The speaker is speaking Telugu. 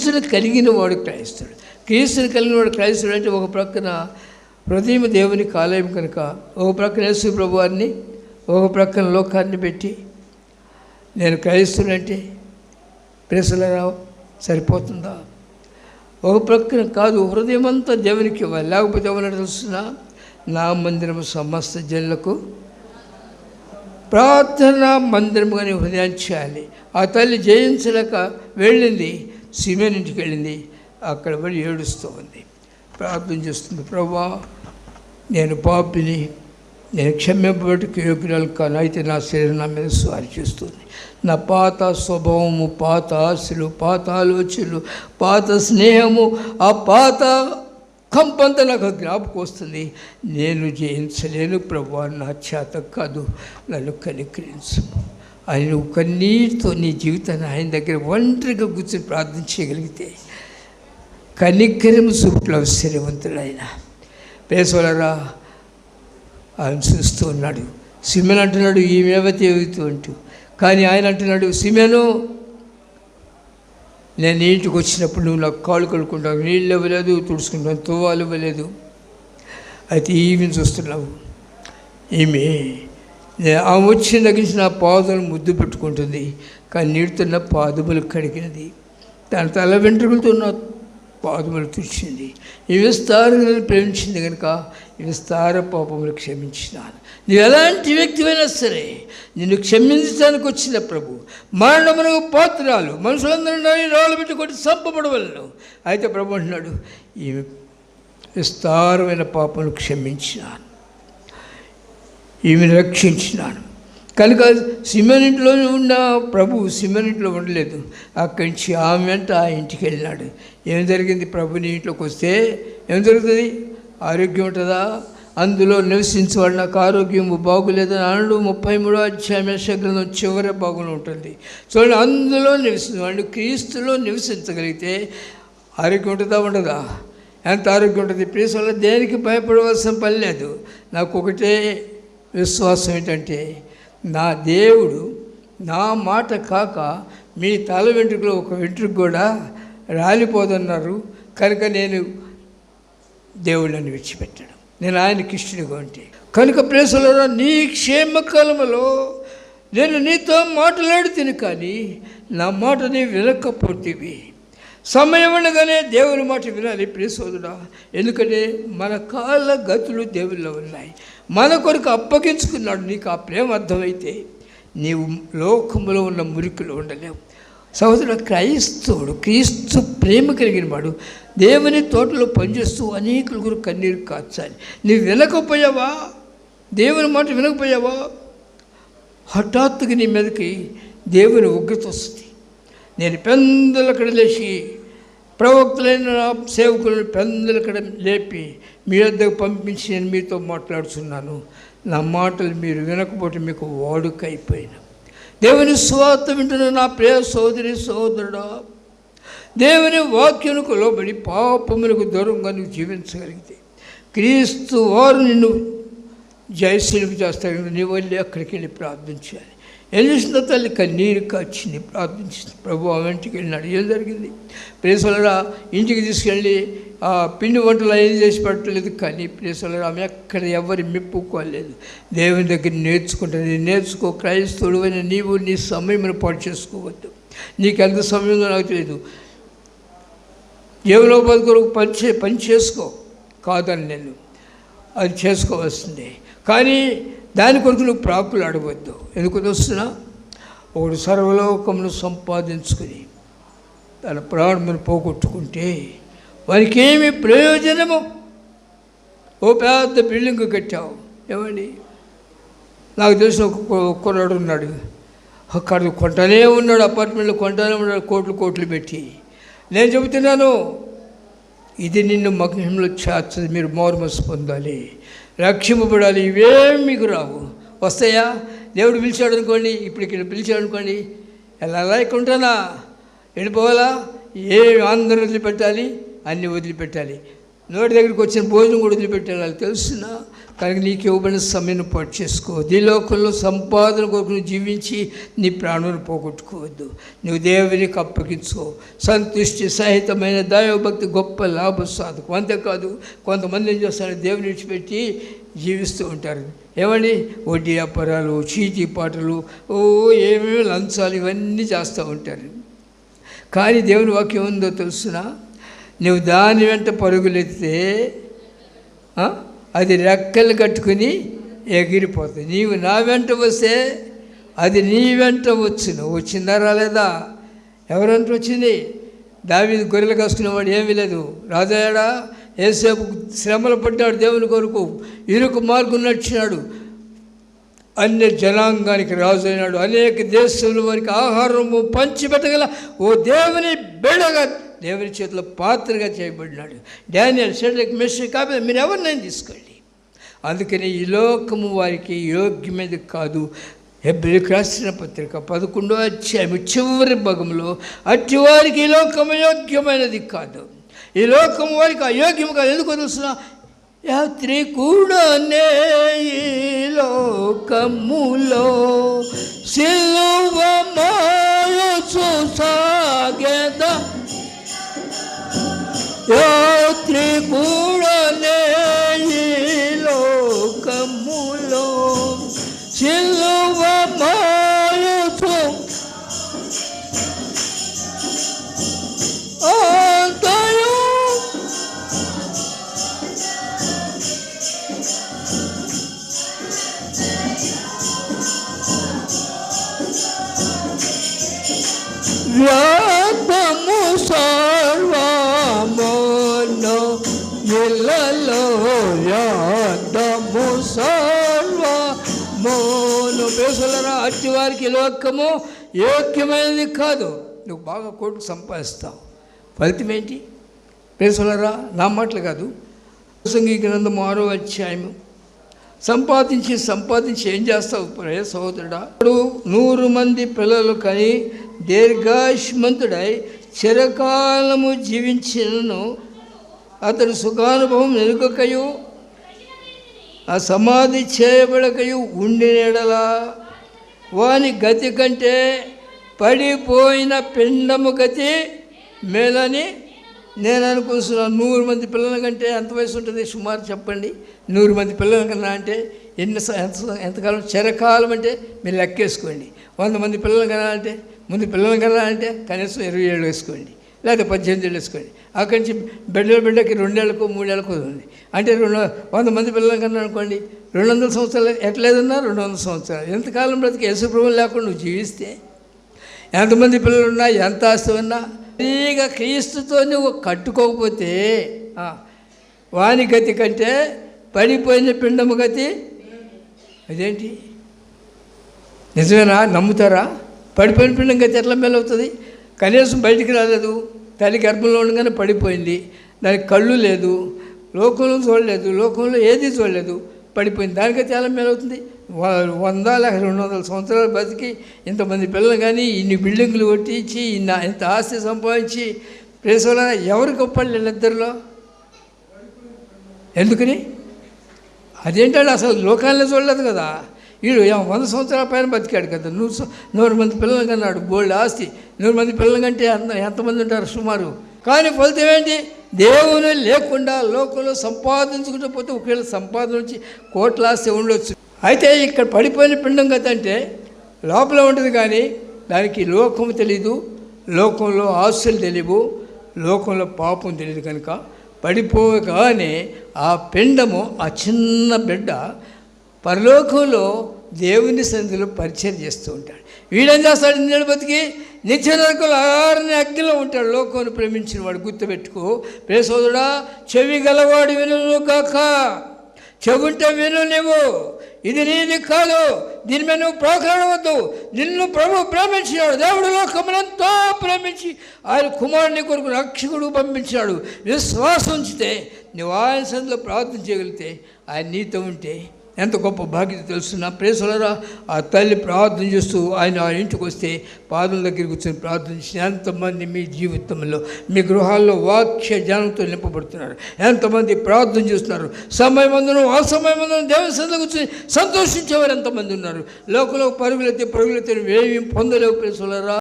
క్రీస్తుని కలిగిన వాడు క్రైస్తుడు. క్రీస్తుని కలిగిన వాడు క్రైస్తుడు అంటే ఒక ప్రక్కన హృదయం దేవునికి ఆలయం కనుక ఒక ప్రక్కన యేసు ప్రభువారిని ఒక ప్రక్కన లోకాన్ని పెట్టి నేను క్రైస్తునంటే ప్రేసలరా సరిపోతుందా? ఒక ప్రక్కన కాదు, హృదయం అంతా దేవునికి ఇవ్వాలి. లేకపోతే ఏమన్నా తెలుస్తున్నా, నా మందిరము సమస్త జనులకు ప్రార్థనా మందిరముగానే హృదయాన్ని చేయాలి. ఆ తల్లి జయించలేక వెళ్ళింది, సిమేన్ ఇంటికి వెళ్ళింది. అక్కడ పడి ఏడుస్తూ ఉంది, ప్రార్థన చేస్తుంది. ప్రభువా, నేను పాపిని, నేను క్షమింపబడికి యోగ్యురాలు కాను, అయితే నా శరీరం నా మీద స్వారీ చేస్తుంది. నా పాత స్వభావము, పాత ఆశలు, పాత ఆలోచనలు, పాత స్నేహము, ఆ పాత కంపంతా నాకు జ్ఞాపకం వస్తుంది. నేను జయించలేను ప్రభువా, నా చేత కాదు, నన్ను కనికరించు అని నువ్వు కన్నీటితో నీ జీవితాన్ని ఆయన దగ్గర ఒంటరిగా కూర్చొని ప్రార్థన చేయగలిగితే కనికరం చూపుట్లో శ్రీమంతుడు ఆయన. పేసోలరా, ఆయన చూస్తూ ఉన్నాడు. సిమెన్ అంటున్నాడు ఈమెవతి ఏవుతూ అంటూ, కానీ ఆయన అంటున్నాడు, సిమెను, నేను ఇంటికి వచ్చినప్పుడు నువ్వు నాకు కాళ్ళు కడుక్కుంటావు, నీళ్ళు ఇవ్వలేదు, తుడుచుకుంటాను, తువ్వాలు ఇవ్వలేదు. అయితే ఈమెను చూస్తున్నావు, ఈమె ఆమె వచ్చిన దగ్గర నుంచి నా పాదములు ముద్దు పెట్టుకుంటుంది, కానీ నీటితో నా పాదములు కడిగినది, దాని తల వెంట్రుకలతో నా పాదములు తుడిచింది. ఈ విస్తారంగా ప్రేమించింది కనుక ఈ విస్తార పాపములు క్షమించినాను. నువ్వు ఎలాంటి వ్యక్తివైనా సరే నిన్ను క్షమించడానికి వచ్చిన ప్రభు మరణమునకు పాత్రాలు మనుషులందరూ రాళ్ళు పెట్టి కొట్టి చంపబడవలను. అయితే ప్రభు అంటున్నాడు, ఈ విస్తారమైన పాపములు క్షమించినాను, ఈమెను రక్షించినాను. కనుక సిమెన్ ఇంట్లో ఉన్న ప్రభు సిమెన్ ఇంట్లో ఉండలేదు. అక్కడి నుంచి ఆమె వెంట ఆ ఇంటికి వెళ్ళినాడు. ఏం జరిగింది? ప్రభుని ఇంట్లోకి వస్తే ఏం జరుగుతుంది? ఆరోగ్యం ఉంటుందా? అందులో నివసించేవాడు నాకు ఆరోగ్యం బాగులేదని అనడు. 33వ అధ్యాయం యెషయా గ్రంథం చివరి భాగంలో ఉంటుంది. చూడండి, అందులో నివసించేవాడు క్రీస్తులో నివసించగలిగితే ఆరోగ్యం ఉంటుందా? ఉండదా? ఎంత ఆరోగ్యం ఉంటుంది? ప్లీజ్ వల్ల దేనికి భయపడవలసిన పని లేదు. నాకు ఒకటే విశ్వాసం ఏంటంటే, నా దేవుడు నా మాట కాక మీ తల వెంట్రుకలో ఒక వెంట్రుక కూడా రాలిపోదన్నారు కనుక నేను దేవుళ్ళని విడిచిపెట్టాడు. నేను ఆయనకి ఇష్టడిగా ఉంటే కనుక ప్రేసలో నీ క్షేమకాలంలో నేను నీతో మాట్లాడుతాను, కానీ నా మాట నీ వినకపోతేవి. సమయం ఉండగానే దేవుని మాట వినాలి ప్రియసోదరుడా. ఎందుకంటే మన కాళ్ళ గతులు దేవుల్లో ఉన్నాయి. మన కొరకు అప్పగించుకున్నాడు. నీకు ఆ ప్రేమ అర్థమైతే నీవు లోకములో ఉన్న మురికిలో ఉండలేవు. సహోదరుడు, క్రైస్తవుడు క్రీస్తు ప్రేమ కలిగిన వాడు దేవుని తోటలో పనిచేస్తూ అనేకులు కన్నీరు కార్చాలి. నీవు వినకపోయావా? దేవుని మాట వినకపోయావా? హఠాత్తుగా నీ మీదకి దేవుని ఉగ్రత వస్తుంది. నేను పెందలక్కడ లేచి ప్రవక్తలైన సేవకులను పెందలక్కడ లేపి మీ వద్దకు పంపించి నేను మీతో మాట్లాడుతున్నాను. నా మాటలు మీరు వినకపోతే మీకు వాడుకైపోయిన. దేవుని సువార్త వింటున్న నా ప్రియ సోదరి సోదరుడా, దేవుని వాక్యమునకు లోబడి పాపములకు దూరంగా నువ్వు జీవించగలిగితే క్రీస్తు వారు నిన్ను జయశీలకు చేస్తాడు. నీ వెళ్ళి అక్కడికి వెళ్ళి ప్రార్థించాలి. ఎలిసిన తల్లి కన్నీరు కాచింది, ప్రార్థించింది. ప్రభు ఆమె ఇంటికి వెళ్ళినాడు. ఏం జరిగింది? ప్రేసలరా ఇంటికి తీసుకెళ్ళి ఆ పిండి వంటలు ఏం చేసి పెట్టలేదు, కానీ ప్రేసలరా ఆమె ఎక్కడ ఎవరి మెప్పుకోలేదు. దేవుని దగ్గర నేర్చుకుంటుంది. నేర్చుకో. క్రైస్తవుడు అని నీవు నీ సమయమును పాటు చేసుకోవద్దు. నీకు ఎంత సమయంలో నాకు తెలియదు. జీవనోపాధి కొరకు పని చేసుకో, కాదని నేను అది చేసుకోవాల్సిందే. కానీ దాని కొరకు నువ్వు ప్రాకులు అడగవద్దు. ఎందుకు వస్తున్నా? ఒకడు సర్వలోకమును సంపాదించుకుని తన ప్రాణమును పోగొట్టుకుంటే వారికి ఏమి ప్రయోజనము? ఓ పెద్ద బిల్డింగ్ కట్టావు, ఏమండి? నాకు తెలిసిన ఒక కుర్రాడు ఉన్నాడు, అక్కడ కొంటనే ఉన్నాడు, అపార్ట్మెంట్లో కొంటనే ఉన్నాడు, కోట్లు పెట్టి. నేను చెబుతున్నాను, ఇది నిన్ను మహిమలో చేర్చదు. మీరు మారుమనసు పొందాలి, రక్షింపబడాలి. ఇవేమి మీకు రావు. వస్తాయా? దేవుడు పిలిచాడు అనుకోండి, ఇప్పుడు ఇక్కడ పిలిచాడు అనుకోండి, ఎలా ఇక్కడ ఉంటానా? వెళ్ళిపోవాలా? ఏ అందరూ వదిలిపెట్టాలి, అన్నీ వదిలిపెట్టాలి. నోటి దగ్గరికి వచ్చిన భోజనం కూడా వదిలిపెట్టాలి, వాళ్ళు తెలుసునా. కానీ నీకు ఇవ్వబడిన సమయం పాటు చేసుకో. ఈ లోకంలో సంపాదన కొరకు నువ్వు జీవించి నీ ప్రాణాన్ని పోగొట్టుకోవద్దు. నువ్వు దేవునికి అప్పగించుకో. సంతుష్టి సహితమైన దైవభక్తి గొప్ప లాభ సాధకం. అంతేకాదు, కొంతమంది ఏం చేస్తారు, దేవుని విడిచిపెట్టి జీవిస్తూ ఉంటారు. ఏమండి, వడ్డీ వ్యాపారాలు, చీటీ పాటలు, ఏమేమి లంచాలు, ఇవన్నీ చేస్తూ ఉంటారు. కానీ దేవుని వాక్యం ఉందో తెలుసునా, నువ్వు దాని వెంట పరుగులెత్తితే అది రెక్కలు కట్టుకుని ఎగిరిపోతుంది. నీవు నా వెంట వస్తే అది నీ వెంట వచ్చును. వచ్చిందా రాలేదా? ఎవరంట వచ్చింది? దావీదు గొర్రెలు కాసుకునేవాడు, ఏమీ లేదు. రాజాయాడా ఏసేపు శ్రమలు పడ్డాడు దేవుని కొరకు, ఇరుకు మార్గం నడిచినాడు, అన్య జనాంగానికి రాజు అయినాడు, అనేక దేశంలో వారికి ఆహారము పంచిపెట్టగల ఓ దేవుని బిడ్డగా దేవుని చేతిలో పాత్రగా చేయబడినాడు. డానియల్, షడ్రక్, మెషక్, కాబట్టి మీరు ఎవరినైనా తీసుకోండి. అందుకని ఈ లోకము వారికి యోగ్యమైనది కాదు. హెబ్రీయులకు రాసిన పత్రిక 11వ అధ్యాయం చివరి భాగంలో, అట్టి వారికి ఈ లోకము యోగ్యమైనది కాదు. ఈ లోకము వారికి అయోగ్యం కాదు. ఎందుకో తెలుసిన, యాత్రి కూడా ఈ లోకములో సిలువ మోయచు సాగెద, యాత్రి కూడా ఈ లోకములో సిలువ మోయచు వ్యాపము సర్వమును ఇళ్ళలో యాదము సర్వమును. పేసలరా, అట్టి వారికి లోకము యోగ్యమైనది కాదు. నువ్వు బాగా కోట్లు సంపాదిస్తావు, ఫలితం ఏంటి? పేసలరా, నా మాటలు కాదు, ప్రసంగి గ్రంథం 6వ అధ్యాయము. సంపాదించి ఏం చేస్తావు సహోదరుడా? 100 మంది పిల్లలు కని దీర్ఘాయుష్మంతుడై చిరకాలము జీవించినను అతడు సుఖానుభవం ఎరుగకయు ఆ సమాధి చేయబడకయు ఉండినెడలా వాని గతి కంటే పడిపోయిన పిండము గతి మేలని నేను అనుకుంటున్నాను. 100 మంది పిల్లల కంటే ఎంత వయసు ఉంటుంది సుమారు చెప్పండి? 100 మంది పిల్లల కన్నా అంటే ఎంతకాలం? చిరకాలం అంటే మీరు లెక్కేసుకోండి. 100 మంది పిల్లలు కనాలంటే, ముందు పిల్లలు కనాలంటే కనీసం 20 ఏళ్ళు వేసుకోండి, లేదా 18 ఏళ్ళు వేసుకోండి. అక్కడి నుంచి బిడ్డకి 2 ఏళ్ళకు 3 ఏళ్ళకు ఉంది అంటే 100 మంది పిల్లలు కన్నా అనుకోండి, 200 సంవత్సరాలు ఎట్లేదన్నా 200 సంవత్సరాలు. ఎంతకాలం బ్రతికి యేసుప్రభువు లేకుండా నువ్వు జీవిస్తే ఎంతమంది పిల్లలు ఉన్నా, ఎంత ఆస్తి ఉన్నా, ఫ్రీగా క్రీస్తుతో నువ్వు కట్టుకోకపోతే వాని గతి కంటే పడిపోయిన పిండము గతి. అదేంటి, నిజమేనా? నమ్ముతారా? పడిపోయిన పిండం గతి ఎట్లా మేలవుతుంది? కనీసం బయటికి రాలేదు, తల్లి గర్భంలో ఉండగానే పడిపోయింది, దానికి కళ్ళు లేదు, లోకంలో చూడలేదు, లోకంలో ఏది చూడలేదు, పడిపోయింది. దానికైతే ఎలా మేలవుతుంది? 100 లేక 200 సంవత్సరాలు బతికి ఇంతమంది పిల్లలు కానీ ఇన్ని బిల్డింగ్లు కొట్టించి ఇంత ఆస్తి సంపాదించి ప్రేసోలా ఎవరు గొప్పళ్ళు వీళ్ళిద్దరిలో? ఎందుకని? అదేంటంటే అసలు లోకాల్లో చూడలేదు కదా. వీడు 100 సంవత్సరాల పైన బతికాడు కదా, 100 మంది పిల్లలు కన్నాడు, బోల్డ్ ఆస్తి. 100 మంది పిల్లల కంటే ఎంతమంది ఉంటారు సుమారు? కానీ ఫలితం ఏంటి? దేవుని లేకుండా లోకంలో సంపాదించుకుంటూ పోతే ఒకవేళ సంపాదన నుంచి కోట్ల ఆస్తి ఉండొచ్చు. అయితే ఇక్కడ పడిపోయిన పిండం గత అంటే లోపల ఉంటుంది, కానీ దానికి లోకం తెలీదు, లోకంలో ఆస్తులు తెలియవు, లోకంలో పాపం తెలియదు. కనుక పడిపోగానే ఆ పిండము, ఆ చిన్న బిడ్డ పరలోకంలో దేవుని సన్నిధిలో పరిచయం చేస్తూ ఉంటాడు. వీడేం చేస్తాడు? నిన్ను బతికి నిత్య నరకులు ఆరని అగ్నిలో ఉంటాడు. లోకాన్ని ప్రేమించిన వాడు గుర్తుపెట్టుకో ప్రేసోదుడా, చెవి గలవాడు వినును కాక. చెవుంటే విను, నువ్వు ఇది నీది కాదు, దీని మీద నువ్వు ప్రాకాడవద్దు. నిన్ను ప్రభు ప్రేమించినాడు. దేవుడు లోకమునంతా ప్రేమించి ఆయన కుమారుని కొరకు రక్షకుడు పంపించాడు. విశ్వాసం ఉంచితే నువ్వు ఆయన సన్నిధిలో ప్రార్థన చేయగలిగితే, ఆయన నీతో ఉంటే ఎంత గొప్ప బాధ్యత తెలుస్తున్నా ప్రేసలరా. ఆ తల్లి ప్రార్థన చేస్తూ ఆయన ఆ ఇంటికి వస్తే పాదం దగ్గరికి కూర్చొని ప్రార్థన చేసి ఎంతమంది మీ జీవితంలో మీ గృహాల్లో వాక్య జ్ఞానంతో నింపబడుతున్నారు, ఎంతమంది ప్రార్థన చేస్తున్నారు, సమయమందును అసమయమందును దేవుని సన్నిధిలో కూర్చొని సంతోషించేవారు ఎంతమంది ఉన్నారు. లోకంలో పరుగులెత్తి ఏమీ పొందలేవు ప్రేసలరా.